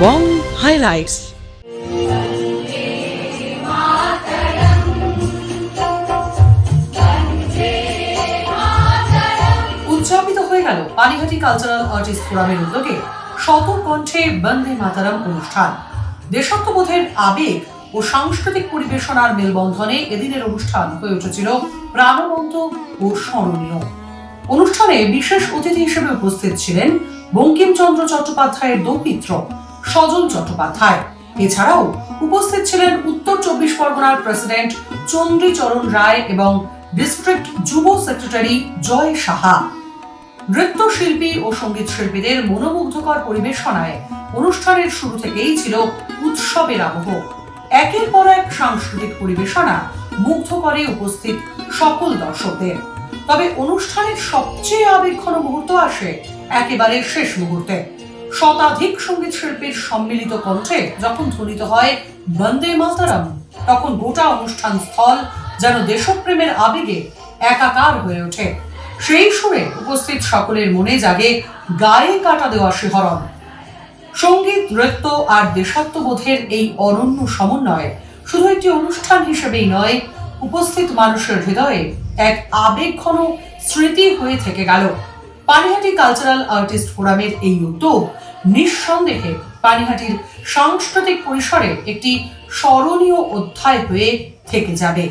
বং highlights. উদযাপিত হয়ে গেল পানিহাটি কালচারাল আর্টিস্ট ফোরামের উদ্যোগে শত কণ্ঠে বন্দে মাতারাম অনুষ্ঠান। দেশাত্মবোধের আবেগ ও সাংস্কৃতিক পরিবেশনার মেলবন্ধনে এদিনের অনুষ্ঠান হয়ে উঠেছিল প্রাণবন্ত ও স্মরণীয়। অনুষ্ঠানে বিশেষ অতিথি হিসেবে উপস্থিত ছিলেন বঙ্কিমচন্দ্র চট্টোপাধ্যায়ের দৌহিত্র সজল চট্টোপাধ্যায়। এছাড়াও উপস্থিত ছিলেন উত্তর ২৪ পরগনার প্রেসিডেন্ট চন্দ্রীচরণ রায় এবং ডিস্ট্রিক্ট যুব সেক্রেটারি জয় সাহা। নৃত্যশিল্পী ও সঙ্গীত শিল্পীদের মনোমুগ্ধকর পরিবেশনায় অনুষ্ঠানের শুরু থেকেই ছিল উৎসবের আবহ। একের পর এক সাংস্কৃতিক পরিবেশনা মুগ্ধ করে উপস্থিত সকল দর্শকদের। তবে অনুষ্ঠানের সবচেয়ে আবেগঘন মুহূর্ত আসে একেবারে শেষ মুহূর্তে। শতাধিক সঙ্গীত শিল্পীর সম্মিলিত কণ্ঠে যখন ধ্বনিত হয় বন্দে মাতারাম, তখন গোটা অনুষ্ঠান স্থল যেন দেশপ্রেমের আবেগে একাকার হয়ে ওঠে। সেই সুরে উপস্থিত সকলের মনে জাগে গায়ে কাটা দেওয়া শিহরণ। সঙ্গীত, নৃত্য আর দেশাত্মবোধের এই অনন্য সমন্বয় শুধু একটি অনুষ্ঠান হিসেবেই নয়, উপস্থিত মানুষের হৃদয়ে এক আবেগঘন স্মৃতি হয়ে থেকে গেল। পানিহাটি কালচারাল আর্টিস্ট ফোরামের এই উদ্যোগ নিঃসন্দেহে পানিহাটির সাংস্কৃতিক পরিসরে একটি স্মরণীয় অধ্যায় হয়ে থেকে যাবে।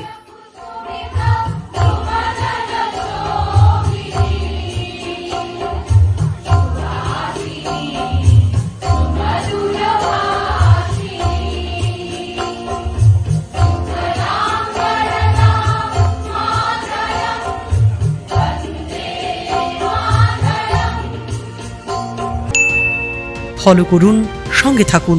ফলো করুন, সঙ্গে থাকুন।